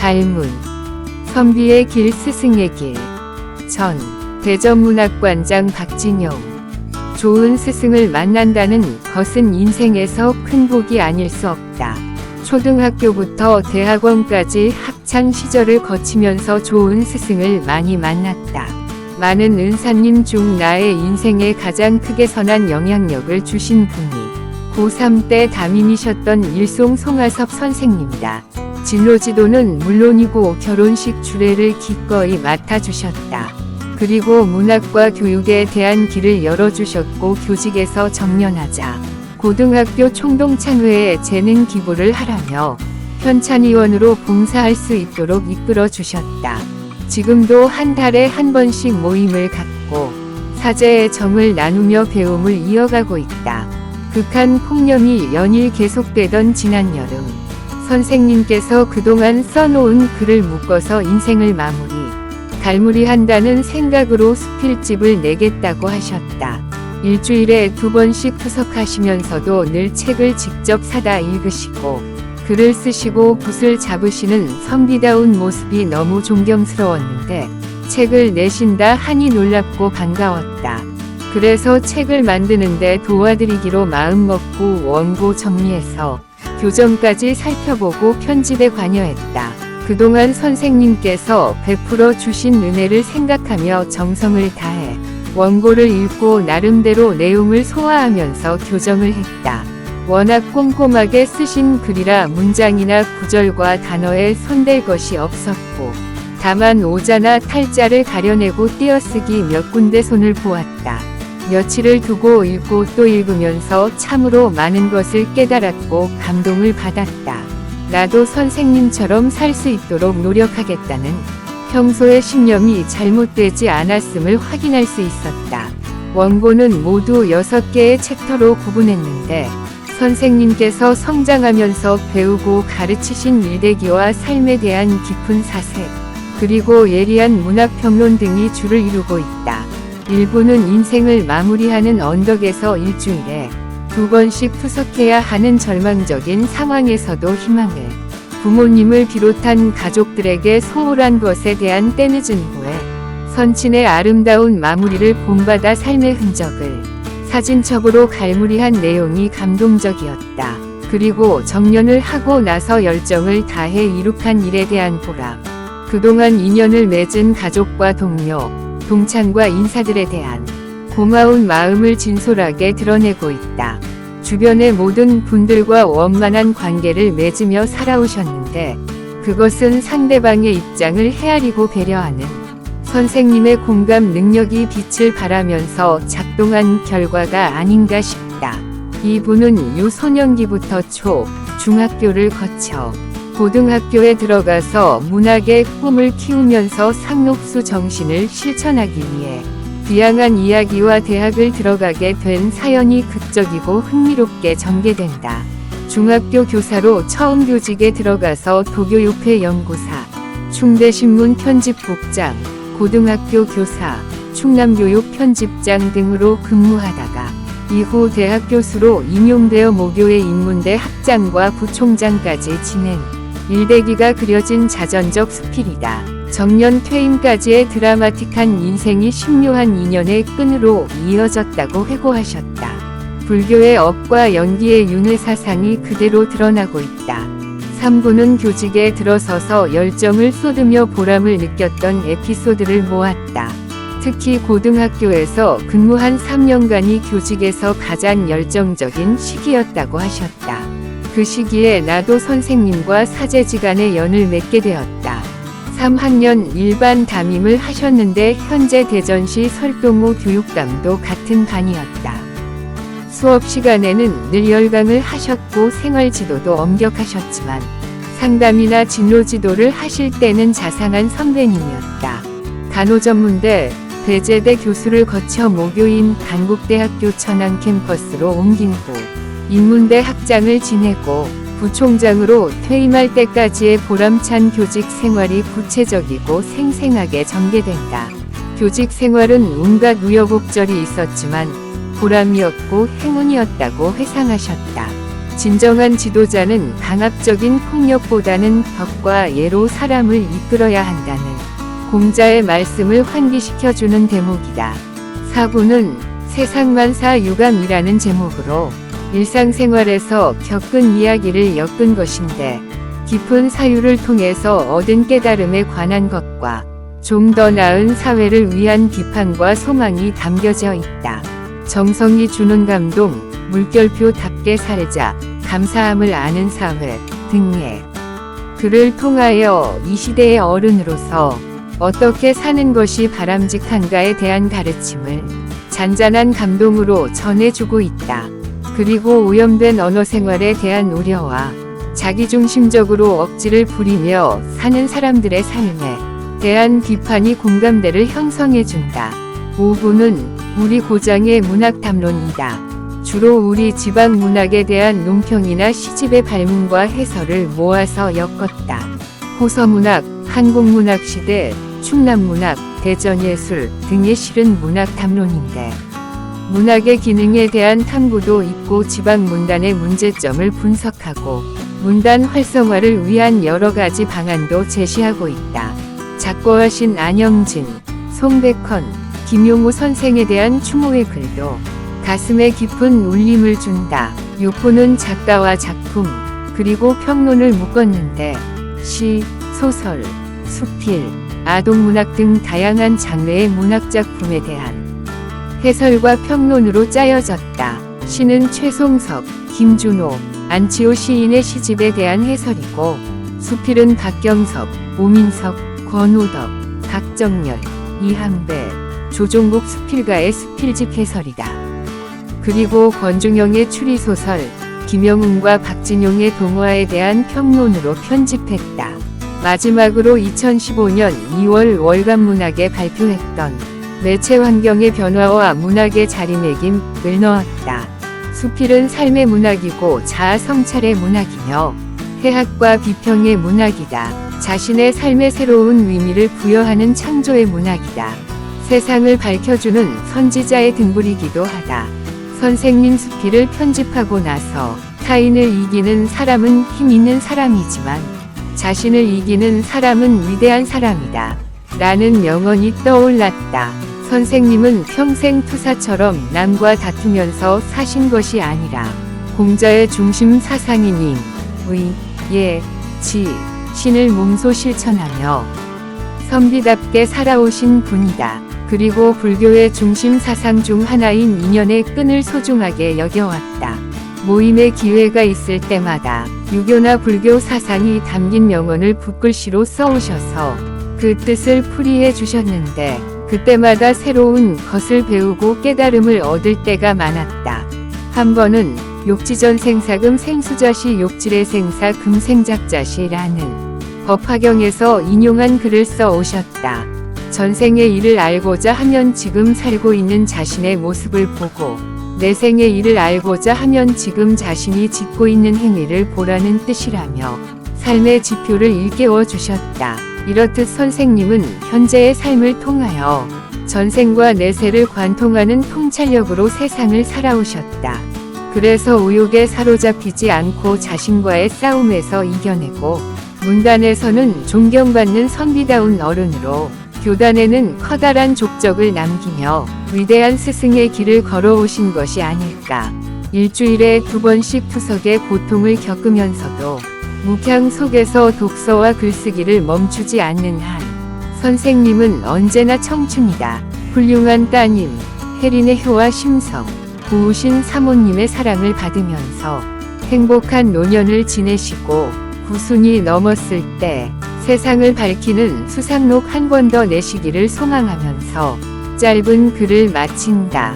갈문, 선비의 길 스승의 길. 전 대전문학관장 박진영. 좋은 스승을 만난다는 것은 인생에서 큰 복이 아닐 수 없다. 초등학교부터 대학원까지 학창 시절을 거치면서 좋은 스승을 많이 만났다. 많은 은사님 중 나의 인생에 가장 크게 선한 영향력을 주신 분이 고3 때 담임이셨던 일송 송하섭 선생님이다. 진로 지도는 물론이고 결혼식 주례를 기꺼이 맡아주셨다. 그리고 문학과 교육에 대한 길을 열어주셨고 교직에서 정년하자 고등학교 총동창회에 재능 기부를 하라며 현찬위원으로 봉사할 수 있도록 이끌어 주셨다. 지금도 한 달에 한 번씩 모임을 갖고 사제의 정을 나누며 배움을 이어가고 있다. 극한 폭염이 연일 계속되던 지난 여름, 선생님께서 그동안 써놓은 글을 묶어서 인생을 마무리, 갈무리한다는 생각으로 수필집을 내겠다고 하셨다. 일주일에 2번씩 투석하시면서도 늘 책을 직접 사다 읽으시고 글을 쓰시고 붓을 잡으시는 선비다운 모습이 너무 존경스러웠는데 책을 내신다 하니 놀랍고 반가웠다. 그래서 책을 만드는데 도와드리기로 마음먹고 원고 정리해서 교정까지 살펴보고 편집에 관여했다. 그동안 선생님께서 베풀어 주신 은혜를 생각하며 정성을 다해 원고를 읽고 나름대로 내용을 소화하면서 교정을 했다. 워낙 꼼꼼하게 쓰신 글이라 문장이나 구절과 단어에 손댈 것이 없었고 다만 오자나 탈자를 가려내고 띄어쓰기 몇 군데 손을 보았다. 며칠을 두고 읽고 또 읽으면서 참으로 많은 것을 깨달았고 감동을 받았다. 나도 선생님처럼 살 수 있도록 노력하겠다는 평소의 신념이 잘못되지 않았음을 확인할 수 있었다. 원고는 모두 6개의 챕터로 구분했는데 선생님께서 성장하면서 배우고 가르치신 일대기와 삶에 대한 깊은 사색, 그리고 예리한 문학평론 등이 주를 이루고 있다. 일부는 인생을 마무리하는 언덕에서 일주일에 2번씩 투석해야 하는 절망적인 상황에서도 희망을, 부모님을 비롯한 가족들에게 소홀한 것에 대한 때늦은 후회, 선친의 아름다운 마무리를 본받아 삶의 흔적을 사진첩으로 갈무리한 내용이 감동적이었다. 그리고 정년을 하고 나서 열정을 다해 이룩한 일에 대한 보람, 그동안 인연을 맺은 가족과 동료, 동창과 인사들에 대한 고마운 마음을 진솔하게 드러내고 있다. 주변의 모든 분들과 원만한 관계를 맺으며 살아오셨는데 그것은 상대방의 입장을 헤아리고 배려하는 선생님의 공감 능력이 빛을 발하면서 작동한 결과가 아닌가 싶다. 이분은 유소년기부터 초, 중학교를 거쳐 고등학교에 들어가서 문학의 꿈을 키우면서 상록수 정신을 실천하기 위해 비양한 이야기와 대학을 들어가게 된 사연이 극적이고 흥미롭게 전개된다. 중학교 교사로 처음 교직에 들어가서 도교육회 연구사, 충대신문 편집국장, 고등학교 교사, 충남교육 편집장 등으로 근무하다가 이후 대학 교수로 임용되어 모교에 입문돼 학장과 부총장까지 지낸 일대기가 그려진 자전적 수필이다. 정년 퇴임까지의 드라마틱한 인생이 신묘한 인연의 끈으로 이어졌다고 회고하셨다. 불교의 업과 연기의 윤회사상이 그대로 드러나고 있다. 3부는 교직에 들어서서 열정을 쏟으며 보람을 느꼈던 에피소드를 모았다. 특히 고등학교에서 근무한 3년간이 교직에서 가장 열정적인 시기였다고 하셨다. 그 시기에 나도 선생님과 사제지간의 연을 맺게 되었다. 3학년 일반 담임을 하셨는데 현재 대전시 설동호 교육감도 같은 반이었다. 수업 시간에는 늘 열강을 하셨고 생활지도도 엄격하셨지만 상담이나 진로지도를 하실 때는 자상한 선배님이었다. 간호전문대, 배제대 교수를 거쳐 모교인 단국대학교 천안 캠퍼스로 옮긴 후 인문대 학장을 지내고 부총장으로 퇴임할 때까지의 보람찬 교직 생활이 구체적이고 생생하게 전개된다. 교직 생활은 온갖 우여곡절이 있었지만 보람이었고 행운이었다고 회상하셨다. 진정한 지도자는 강압적인 폭력보다는 벽과 예로 사람을 이끌어야 한다는 공자의 말씀을 환기시켜주는 대목이다. 4부는 세상만사 유감이라는 제목으로 일상생활에서 겪은 이야기를 엮은 것인데 깊은 사유를 통해서 얻은 깨달음에 관한 것과 좀 더 나은 사회를 위한 비판과 소망이 담겨져 있다. 정성이 주는 감동, 물결표답게 살자, 감사함을 아는 사회 등의 글을 통하여 이 시대의 어른으로서 어떻게 사는 것이 바람직한가에 대한 가르침을 잔잔한 감동으로 전해주고 있다. 그리고 오염된 언어 생활에 대한 우려와 자기중심적으로 억지를 부리며 사는 사람들의 삶에 대한 비판이 공감대를 형성해준다. 5부는 우리 고장의 문학담론이다. 주로 우리 지방 문학에 대한 논평이나 시집의 발문과 해설을 모아서 엮었다. 호서문학, 한국문학시대, 충남문학, 대전예술 등의 실은 문학담론인데 문학의 기능에 대한 탐구도 있고 지방 문단의 문제점을 분석하고 문단 활성화를 위한 여러 가지 방안도 제시하고 있다. 작고하신 안영진, 송백헌, 김용우 선생에 대한 추모의 글도 가슴에 깊은 울림을 준다. 6부는 작가와 작품, 그리고 평론을 묶었는데 시, 소설, 수필, 아동문학 등 다양한 장르의 문학작품에 대한 해설과 평론으로 짜여졌다. 시는 최송석, 김준호, 안치호 시인의 시집에 대한 해설이고 수필은 박경섭, 오민석, 권호덕, 박정열, 이한배, 조종국 수필가의 수필집 해설이다. 그리고 권중영의 추리소설, 김영웅과 박진용의 동화에 대한 평론으로 편집했다. 마지막으로 2015년 2월 월간문학에 발표했던 매체 환경의 변화와 문학의 자리매김을 넣었다. 수필은 삶의 문학이고 자아 성찰의 문학이며 해학과 비평의 문학이다. 자신의 삶에 새로운 의미를 부여하는 창조의 문학이다. 세상을 밝혀주는 선지자의 등불이기도 하다. 선생님 수필을 편집하고 나서 타인을 이기는 사람은 힘 있는 사람이지만 자신을 이기는 사람은 위대한 사람이다. 라는 명언이 떠올랐다. 선생님은 평생 투사처럼 남과 다투면서 사신 것이 아니라 공자의 중심 사상인 인, 의, 예, 지, 신을 몸소 실천하며 선비답게 살아오신 분이다. 그리고 불교의 중심 사상 중 하나인 인연의 끈을 소중하게 여겨왔다. 모임의 기회가 있을 때마다 유교나 불교 사상이 담긴 명언을 붓글씨로 써오셔서 그 뜻을 풀이해 주셨는데 그때마다 새로운 것을 배우고 깨달음을 얻을 때가 많았다. 한 번은 욕지전생사금 생수자시 욕질의 생사 금생작자시라는 법화경에서 인용한 글을 써오셨다. 전생의 일을 알고자 하면 지금 살고 있는 자신의 모습을 보고 내생의 일을 알고자 하면 지금 자신이 짓고 있는 행위를 보라는 뜻이라며 삶의 지표를 일깨워 주셨다. 이렇듯 선생님은 현재의 삶을 통하여 전생과 내세를 관통하는 통찰력으로 세상을 살아오셨다. 그래서 우욕에 사로잡히지 않고 자신과의 싸움에서 이겨내고 문단에서는 존경받는 선비다운 어른으로 교단에는 커다란 족적을 남기며 위대한 스승의 길을 걸어오신 것이 아닐까. 일주일에 2번씩 투석의 고통을 겪으면서도 묵향 속에서 독서와 글쓰기를 멈추지 않는 한 선생님은 언제나 청춘이다. 훌륭한 따님, 혜린의 효와 심성, 고우신 사모님의 사랑을 받으면서 행복한 노년을 지내시고 90이 넘었을 때 세상을 밝히는 수상록 한 권 더 내시기를 소망하면서 짧은 글을 마친다.